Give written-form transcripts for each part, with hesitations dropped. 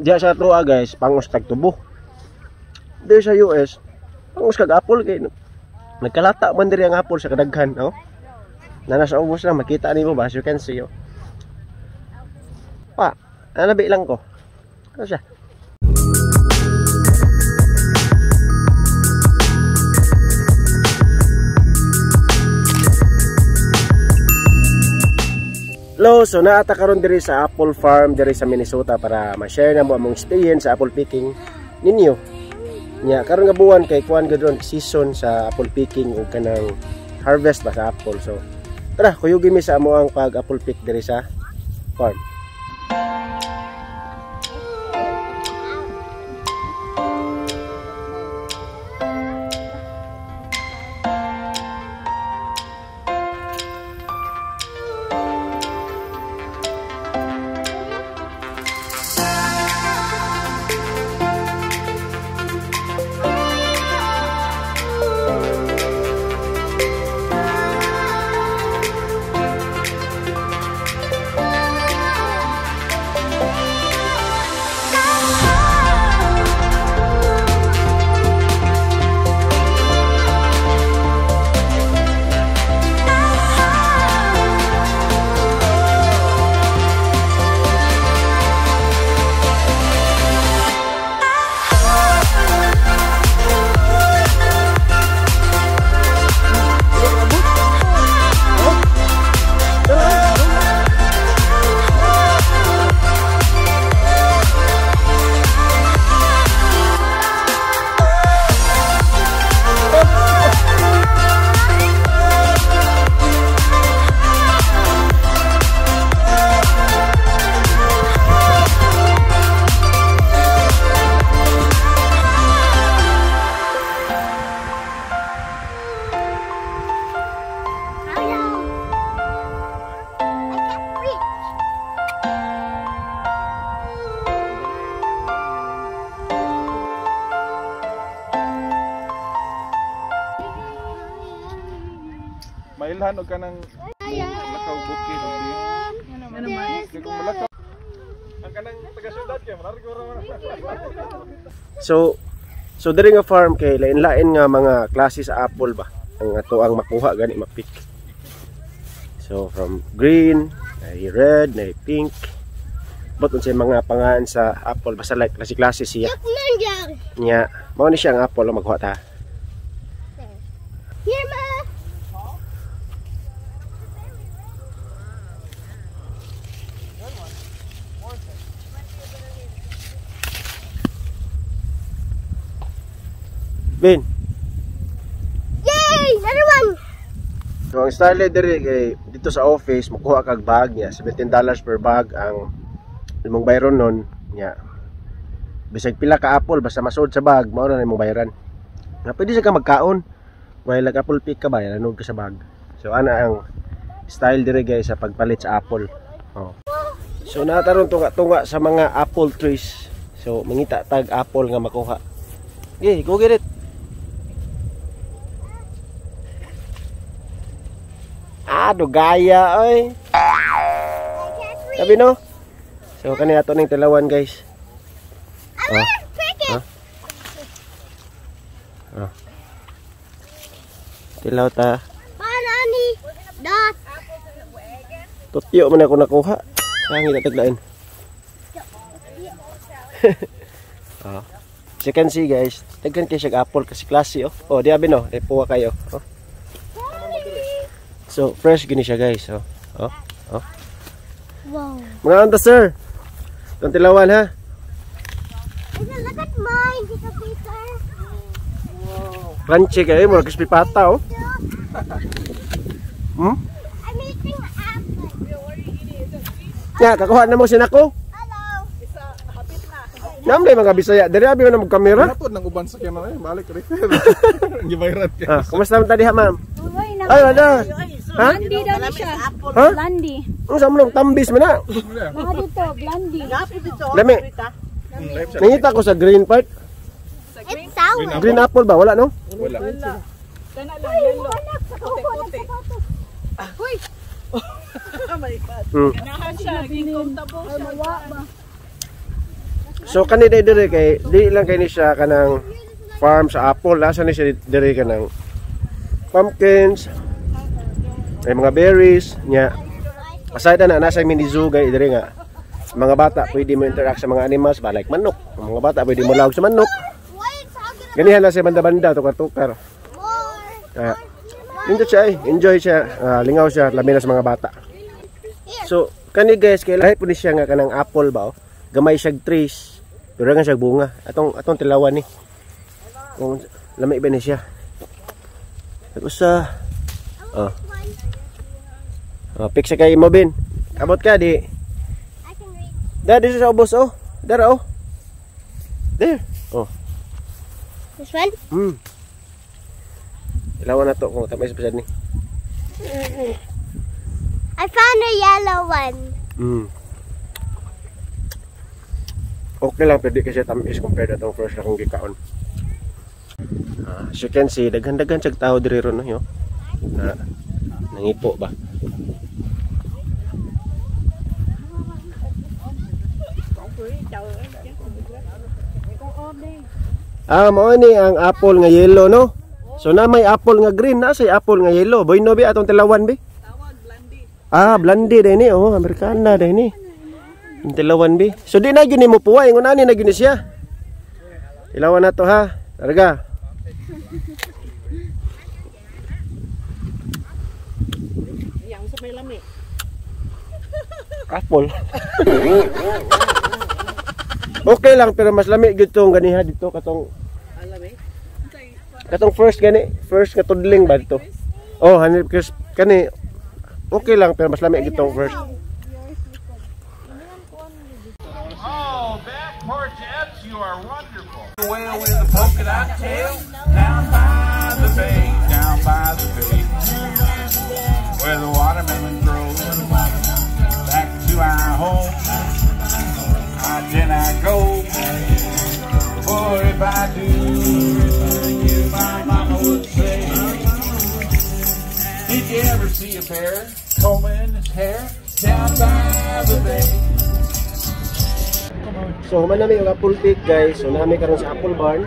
Diya sa Trua guys, pangus tag tubo. Diya sa US, pangus kag apple kay nagkalata man diri ang apple sa kadaghan, oh. Na nasa ubos na makita nimo ba, as you can see, oh. Pa, nanabi lang ko. Ano siya? Hello, so naata karon diri sa apple farm diri sa Minnesota para ma-share na mo among experience sa apple picking ninyo. Nya karon nga buwan kay kuan gadron season sa apple picking ug kanang harvest ba sa apple. So tara, kuyugi mi sa amo ang pag apple pick diri sa farm. Mailhan o ka ng lakaw bukid o di. Ang kanang taga-syudad kaya malargo ra. So diri nga farm kay lain-lain nga mga klase sa apple ba ang ato ang makuha gani mapik. So from green, ay red, ay pink. But unsay mga pangalan sa apple basta like klase-klase siya. Nya, mao ni siya ang apple ang magkuha ta. Here, ma. Ben. Yay! Another one! So ang style diri kay dito sa office makuha kag bag niya, $17 per bag ang imong bayron nun niya. Bisag pila ka apple basta masud sa bag mao na imong bayaran. Na pwede sa ka magkaon. While nag apple pick ka ba, nanog ka sa bag. So ana ang style diri guys sa pagpalit sa apple. Oh. So nataron tunga sa mga apple trees. So mangita tag apple nga makuha. Okay, go get it. Gaya oy. Sabi no? So kani ato ning tilawan guys. Oh. Oh. Tilaw ta. Panani. Dot. Tutyo man ako nakuha. Sangi na taglain. Oh. As you can see guys, tagkan kay siya apple kasi klase oh. Oh, di abi no, puwa kayo. Oh. So fresh gini siya guys, oh. Oh. Oh. Wow. Mga anta sir. Tong tilawan ha. Look at mine, Peter. Wow. Crunchy kayo, mura crispy pata oh. Hmm? I'm eating apple. Ya, kakuha na mo sinako. Hello. Namlay mga Bisaya, diri abi man ang kamera. Napod nang uban sa kaya na balik refer. Gibayran ka. Ah, kumusta man tadi ha ma'am? Uy, Ay, wala. Ha? Blandi daw na siya. Ha? Blandi. Ang samlong tambis man na. Mga dito, blandi. Lami. Nangita ko sa green part. It's sour. Green apple ba? Wala no? Wala. Kana lang yellow. Puti-puti. Uy. Hmm. Nahan siya, gikom tabo siya. Mawa ba? So kani dire kay di lang kay ni siya kanang farm sa apple, asa ni siya dire kanang pumpkins, may mga berries nya. Aside na nasa mini zoo gay dire nga mga bata pwede mo interact sa mga animals ba like manok. Mga bata pwede mo lawag sa manok. Ganihan na siya banda-banda tukar-tukar. Enjoy siya, lingaw siya labi na sa mga bata. So kani guys kay lahi pud siya nga kanang apple ba oh. Gamay siya trees pero nga siya bunga. Atong tilawan ni. Kung lami ba ni siya. Tapos pick sa kay mo bin. Abot ka di. There, this is our boss, oh. There, oh. There. Oh. This one? Ilawan na to kung tamay sa pasad ni. I found a yellow one. Okay lang, pwede kasi tamis compared na itong first na kong gikaon. As you can see, daghan-daghan siyag tao diri ron, no? Na nangipo ba? Mao ni ang apple nga yellow, no? So na may apple nga green, na say apple nga yellow. Boy no bi atong tilawan bi? Tawag blondie. Blondie day ni, oh, Americana day ni. Ang tilawan bi. So di na gyud mo puway, ngun ani na gyud siya. Tilawan na to ha. Targa. Yang sa may lami. Apple. Okay lang pero mas lami gyud tong ganiha dito katong first gani, first nga tudling ba dito. Oh, 100% kani okay lang pero mas lami gyud tong first. Oh, back porch Eds, you are wonderful. Whale with a polka dot tail, down by the bay, where the watermelon grows. Back to our home, then I go. For if I do, my mama would say, did you ever see a bear combing his hair down by the bay? So human nami yung apple pick guys. So nami karon sa apple barn.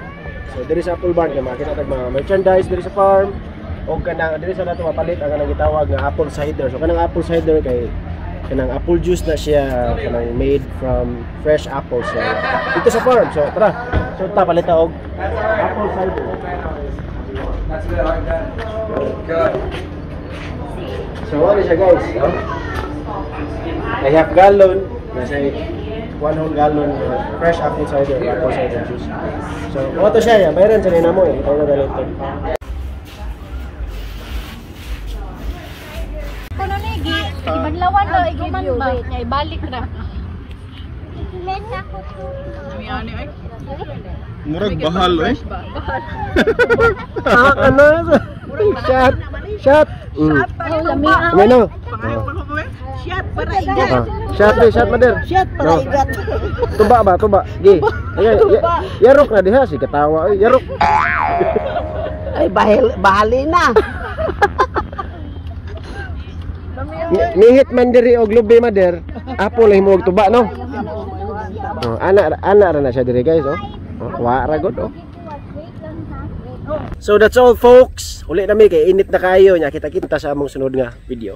So diri sa apple barn kay makita tag mga merchandise diri sa farm. O kanang diri sa nato mapalit ang kanang gitawag nga apple cider. So kanang apple cider kay kanang apple juice na siya kanang made from fresh apples. So dito sa farm. So tara. So ta palita og apple cider. That's good like that. Good. So what is it guys? No? I have gallon. Nasa 1 whole gallon fresh apple cider juice. So, to siya, bayaran sa nina mo eh. Ito na dali ito. Kuno nigi, ibadlawan daw iguman ba? Kay balik na. Let ako to. Murag bahal eh. Ano? Shot. Shot. Ano? Shot para igat. Shot mader. Shot para igat. Tuba ba? Gi. Yarok na diha si katawa. Yarok. Ay bahali na. Nihit man diri og lubi mader. Apo lang mo og tuba no. Ana ra na siya diri guys oh. Wa ra gud oh. So that's all folks. Uli na mi kay init na kayo nya kita-kita sa among sunod nga video.